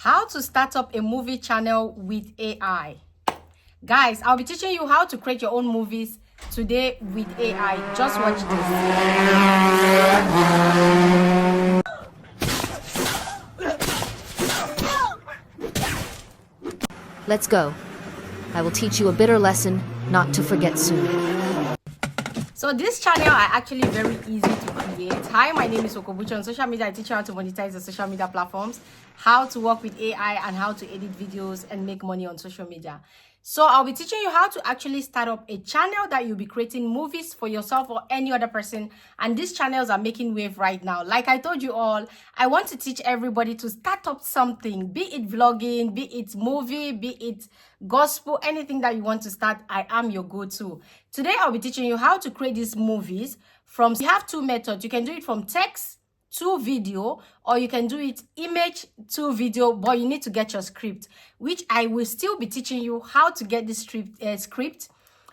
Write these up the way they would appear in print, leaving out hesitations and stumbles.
How to start up a movie channel with AI. Guys, I'll be teaching you how to create your own movies today with AI. Just watch this. Let's go. I will teach you a bitter lesson not to forget soon. So this channel are actually very easy to create. Hi, my name is Okobuchi. On social media, I teach you how to monetize the social media platforms, how to work with AI, and how to edit videos and make money on social media. So I'll be teaching you how to actually start up a channel that you'll be creating movies for yourself or any other person. And these channels are making wave right now. Like I told you all, I want to teach everybody to start up something, be it vlogging, be it movie, be it gospel, anything that you want to start. I am your go-to. Today, I'll be teaching you how to create these movies from, you have two methods. You can do it from text to video, or you can do it image to video, but you need to get your script, which I will still be teaching you how to get this script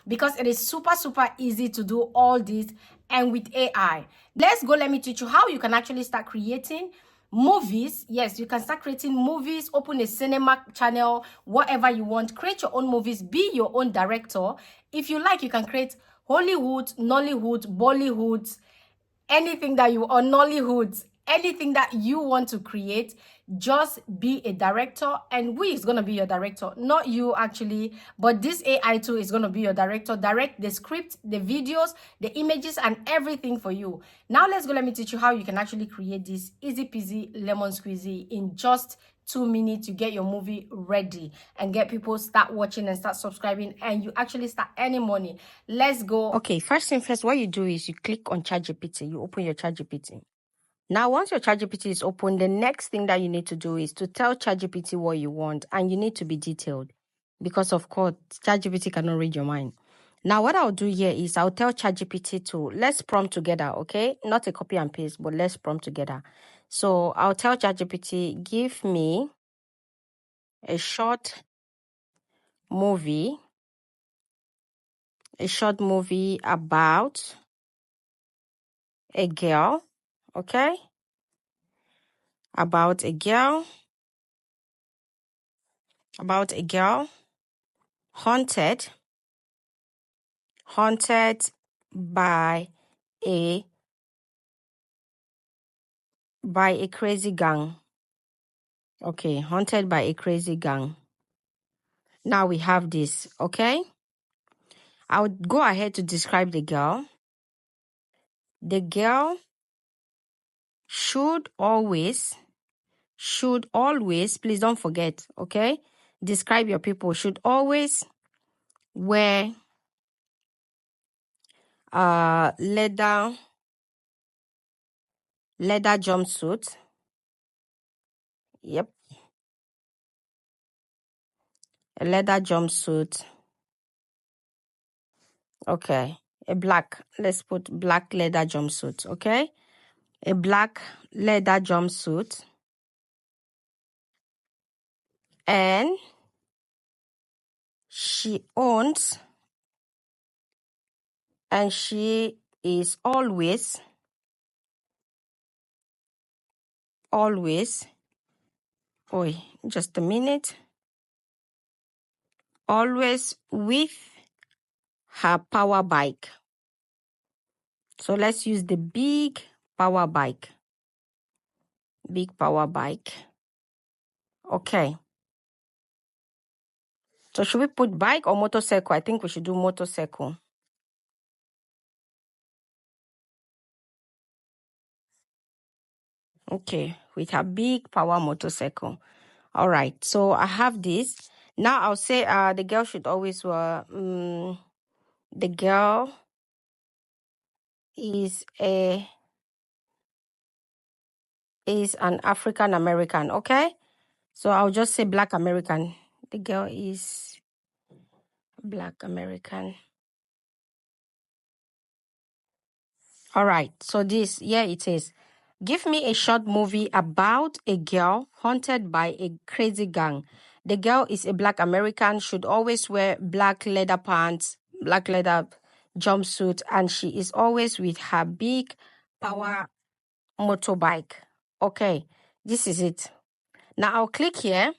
because it is super easy to do all this and with AI. Let's go. Let me teach you how you can actually start creating movies. Yes, you can start creating movies, open a cinema channel, whatever you want. Create your own movies, be your own director. If you like, you can create Hollywood, Nollywood, Bollywood, anything that you, or Nollywood, anything that you want to create. Just be a director, and we is going to be your director, not you actually, but this AI tool is going to be your director. Direct the script, the videos, the images, and everything for you. Now let's go. Let me teach you how you can actually create this easy peasy lemon squeezy in just 2 minutes. You get your movie ready and get people start watching and start subscribing, and you actually start earning money. Let's go. Okay, first thing first, what you do is you click on ChatGPT. You open your ChatGPT. Now, once your ChatGPT is open, the next thing that you need to do is to tell ChatGPT what you want, and you need to be detailed because, of course, ChatGPT cannot read your mind. Now, what I'll do here is I'll tell ChatGPT to, let's prompt together, okay? Not a copy and paste, but let's prompt together. So I'll tell ChatGPT, give me a short movie about a girl, okay? About a girl haunted by a crazy gang. Okay, haunted by a crazy gang. Now we have this, okay? I would go ahead to describe the girl. The girl should always, please don't forget, okay? Describe your people. Should always wear leather jumpsuit. Yep. A leather jumpsuit. Okay. Let's put black leather jumpsuit, okay? A black leather jumpsuit. And she is always just a minute, always with her power bike. So let's use the big power bike. Okay. So should we put bike or motorcycle? I think we should do motorcycle. Okay, with her big power motorcycle. All right, so I have this. Now I'll say the girl should always wear, the girl is an African American, okay? So I'll just say Black American. The girl is Black American. All right, so this, yeah, it is. Give me a short movie about a girl haunted by a crazy gang. The girl is a Black American, should always wear black leather pants, black leather jumpsuit, and she is always with her big power motorbike. Okay, this is it. Now I'll click here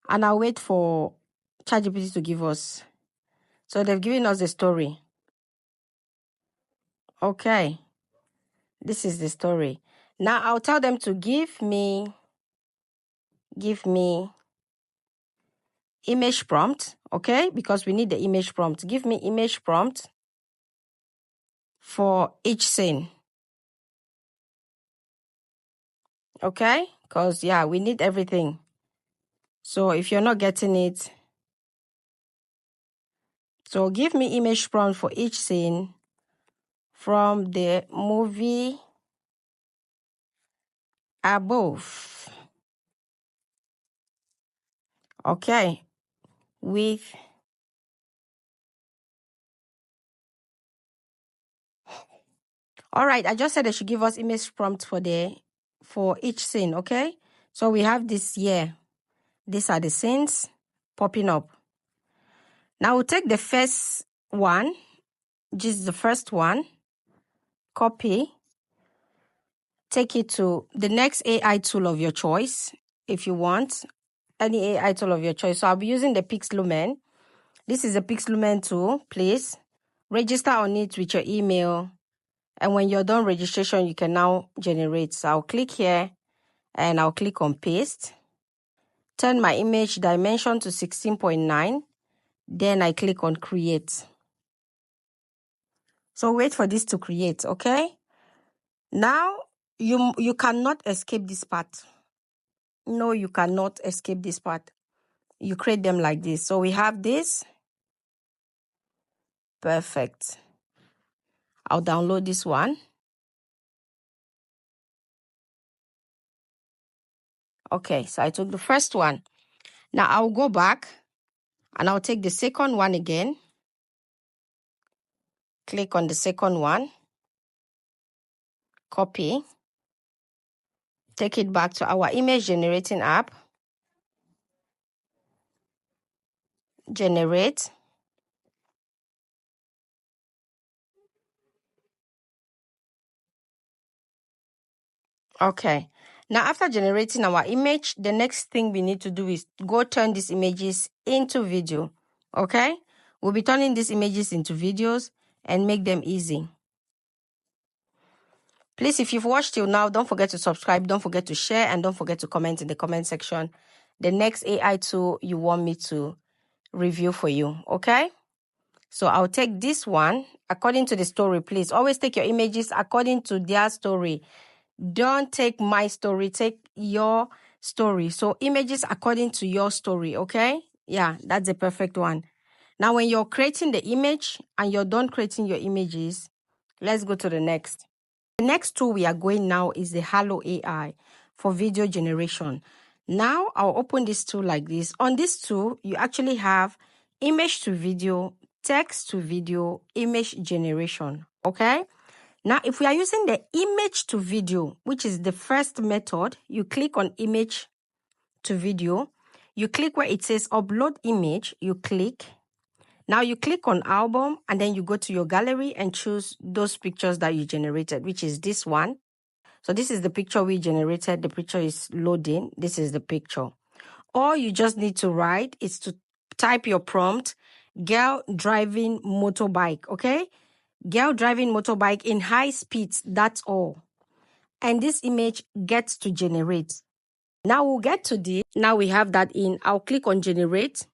and I'll wait for ChatGPT to give us. So they've given us the story. Okay. This is the story. Now I'll tell them to give me image prompt, okay? Because we need the image prompt. Give me image prompt for each scene. Okay? Because, yeah, we need everything. So if you're not getting it, so give me image prompt for each scene from the movie above. Okay? With all right, I just said they should give us image prompt for each scene, okay? So we have this here. These are the scenes popping up. Now we'll take the first one, which is the first one, copy, take it to the next AI tool of your choice, if you want, any AI tool of your choice. So I'll be using the Pix Lumen. This is the Pix Lumen tool, please. Register on it with your email. And when you're done registration, you can now generate. So I'll click here and I'll click on paste. Turn my image dimension to 16.9. Then I click on create. So wait for this to create, okay? Now, you cannot escape this part. No, you cannot escape this part. You create them like this. So we have this. Perfect. I'll download this one. Okay, so I took the first one. Now I'll go back and I'll take the second one again. Click on the second one. Copy. Take it back to our image generating app. Generate. Okay. Now, after generating our image, the next thing we need to do is go turn these images into video. Okay? We'll be turning these images into videos and make them easy. Please, if you've watched till now, don't forget to subscribe, don't forget to share, and don't forget to comment in the comment section the next AI tool you want me to review for you. Okay? So I'll take this one according to the story, please. Always take your images according to their story. Don't take my story, take your story. So images according to your story, okay? Yeah, that's the perfect one. Now, when you're creating the image and you're done creating your images, let's go to the next. The next tool we are going now is the Halo AI for video generation. Now, I'll open this tool like this. On this tool, you actually have image to video, text to video, image generation, okay? Now, if we are using the image to video, which is the first method, you click on image to video. You click where it says upload image, you click. Now you click on album and then you go to your gallery and choose those pictures that you generated, which is this one. So this is the picture we generated. The picture is loading. This is the picture. All you just need to write is to type your prompt, girl driving motorbike, okay? Girl driving motorbike in high speeds, that's all. And this image gets to generate. Now we'll get to this. Now we have that in. I'll click on generate.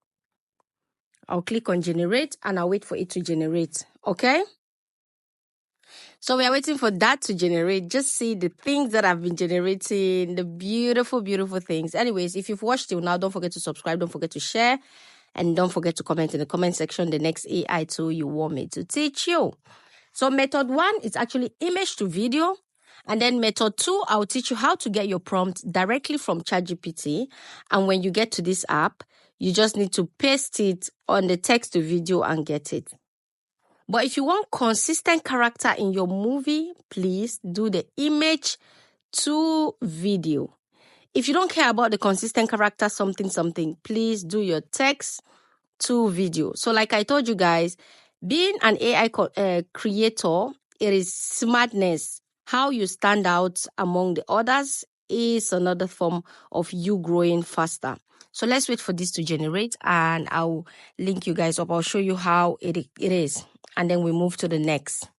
I'll click on generate and I'll wait for it to generate. Okay? So we are waiting for that to generate. Just see the things that I've been generating, the beautiful, beautiful things. Anyways, if you've watched till now, don't forget to subscribe, don't forget to share, and don't forget to comment in the comment section the next AI tool you want me to teach you. So method 1 is actually image to video. And then method 2, I'll teach you how to get your prompt directly from ChatGPT. And when you get to this app, you just need to paste it on the text to video and get it. But if you want consistent character in your movie, please do the image to video. If you don't care about the consistent character, something, please do your text to video. So like I told you guys, being an AI creator, it is smartness, how you stand out among the others is another form of you growing faster. So let's wait for this to generate, and I'll link you guys up. I'll show you how it is, and then we move to the next.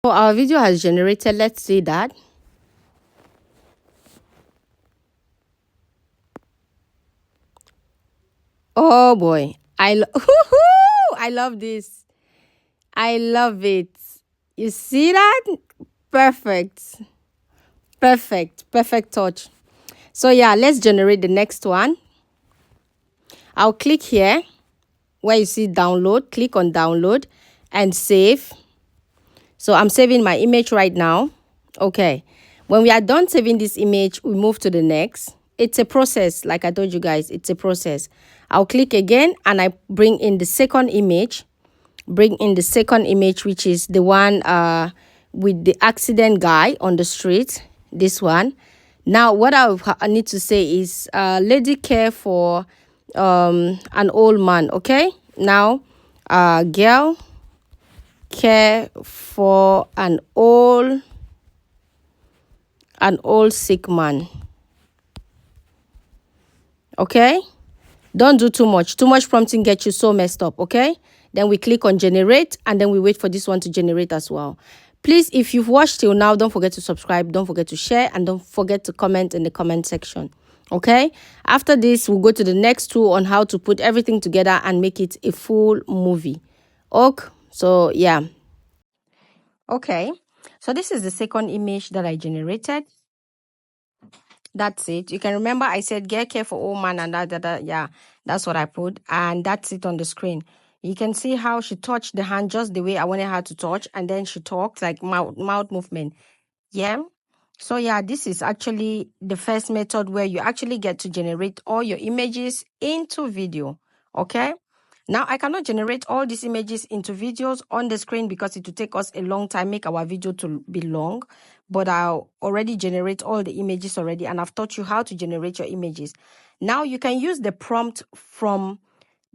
So our video has generated. Let's see that. Oh boy, I love this. I love it. You see that? Perfect. Perfect touch. So yeah, let's generate the next one. I'll click here where you see download. Click on download and save. So I'm saving my image right now. Okay. When we are done saving this image, we move to the next. It's a process. Like I told you guys, it's a process. I'll click again and I bring in the second image. Which is the one with the accident guy on the street. This one. Now, what I need to say is lady care for an old man. Okay. Now, girl care for an old sick man. Okay, don't do too much prompting gets you so messed up. Okay, then we click on generate and then we wait for this one to generate as well. Please, if you've watched till now, don't forget to subscribe, don't forget to share, and don't forget to comment in the comment section. Okay, after this we'll go to the next tool on how to put everything together and make it a full movie. Okay, so yeah. Okay, so this is the second image that I generated. That's it. You can remember I said get care for old man and that. Yeah, that's what I put. And that's it on the screen. You can see how she touched the hand just the way I wanted her to touch. And then she talked like mouth movement. Yeah. So yeah, this is actually the first method where you actually get to generate all your images into video. Okay. Now, I cannot generate all these images into videos on the screen because it will take us a long time, make our video to be long. But I'll already generate all the images already, and I've taught you how to generate your images. Now, you can use the prompt from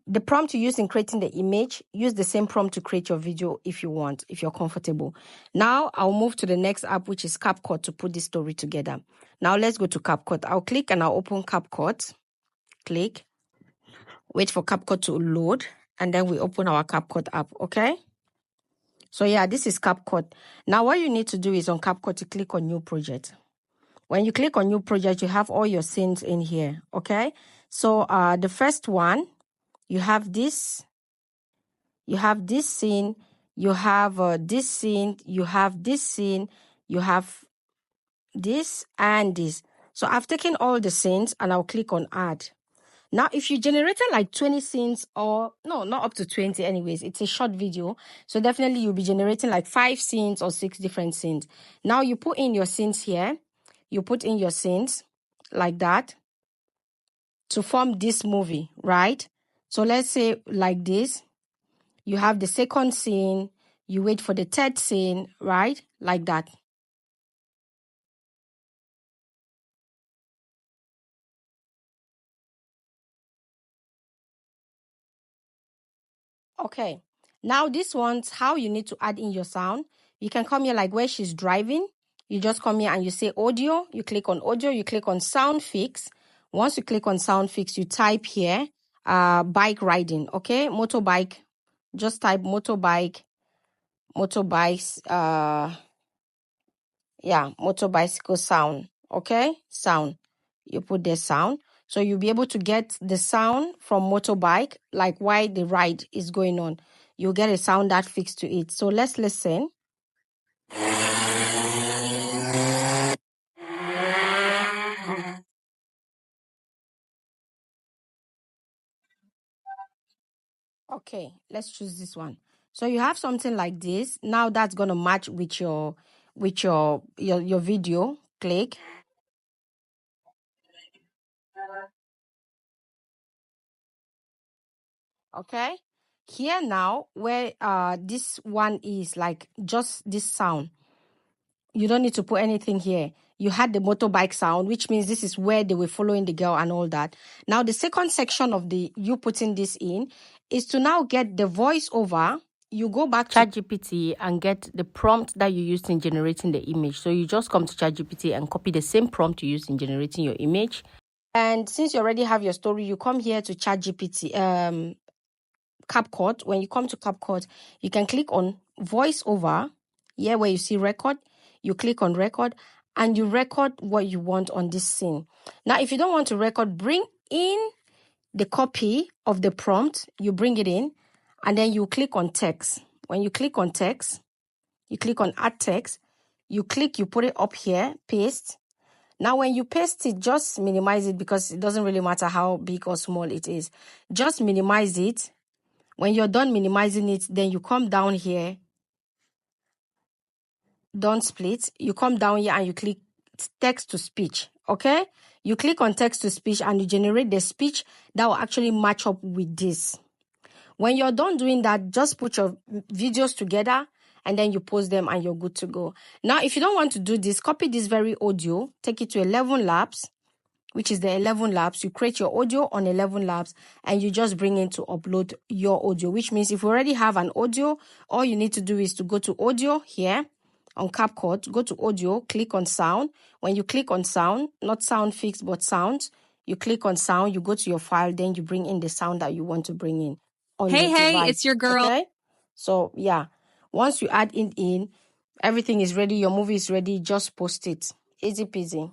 the prompt you use in creating the image. Use the same prompt to create your video if you want, if you're comfortable. Now, I'll move to the next app, which is CapCut, to put this story together. Now, let's go to CapCut. I'll click and I'll open CapCut. Click. Wait for CapCut to load, and then we open our CapCut app. Okay, so yeah, this is CapCut. Now what you need to do is on CapCut to click on new project. When you click on new project, you have all your scenes in here. Okay, so the first one, you have this scene, you have this scene, you have this scene, you have this and this. So I've taken all the scenes and I'll click on add. Now, if you generated like 20 scenes, or no, not up to 20 anyways, it's a short video. So definitely you'll be generating like 5 scenes or 6 different scenes. Now you put in your scenes here. You put in your scenes like that to form this movie, right? So let's say like this. You have the second scene. You wait for the third scene, right? Like that. Okay, now this one's how you need to add in your sound. You can come here like where she's driving. You just come here and you say audio. You click on audio. You click on sound fix. Once you click on sound fix, you type here bike riding. Okay, motorbike. Just type motorbikes. Yeah, motorbicycle sound. Okay, sound. You put the sound. So you'll be able to get the sound from motorbike, like while the ride is going on. You'll get a sound that fixed to it. So let's listen. Okay, let's choose this one. So you have something like this. Now that's gonna match with your video. Click. Okay. Here now, where this one is like just this sound. You don't need to put anything here. You had the motorbike sound, which means this is where they were following the girl and all that. Now, the second section of the you putting this in is to now get the voiceover you go back to ChatGPT and get the prompt that you used in generating the image. So you just come to ChatGPT and copy the same prompt you used in generating your image. And since you already have your story, you come here to ChatGPT, CapCut. When you come to CapCut, you can click on voiceover. Here where you see record, you click on record and you record what you want on this scene. Now, if you don't want to record, bring in the copy of the prompt, you bring it in, and then you click on text. When you click on text, you click on add text, you put it up here, paste. Now, when you paste it, just minimize it because it doesn't really matter how big or small it is. Just minimize it. When you're done minimizing it, then you come down here, don't split. You come down here and you click text to speech, okay? You click on text to speech and you generate the speech that will actually match up with this. When you're done doing that, just put your videos together and then you post them and you're good to go. Now, if you don't want to do this, copy this very audio, take it to 11 Labs, which is the 11 Labs. You create your audio on 11 Labs and you just bring in to upload your audio, which means if you already have an audio, all you need to do is to go to audio here on CapCut, go to audio, click on sound. When you click on sound, not sound fix, but sound, you click on sound, you go to your file, then you bring in the sound that you want to bring in on your device. It's your girl. Okay? So, yeah. Once you add it in, everything is ready, your movie is ready, just post it. Easy peasy.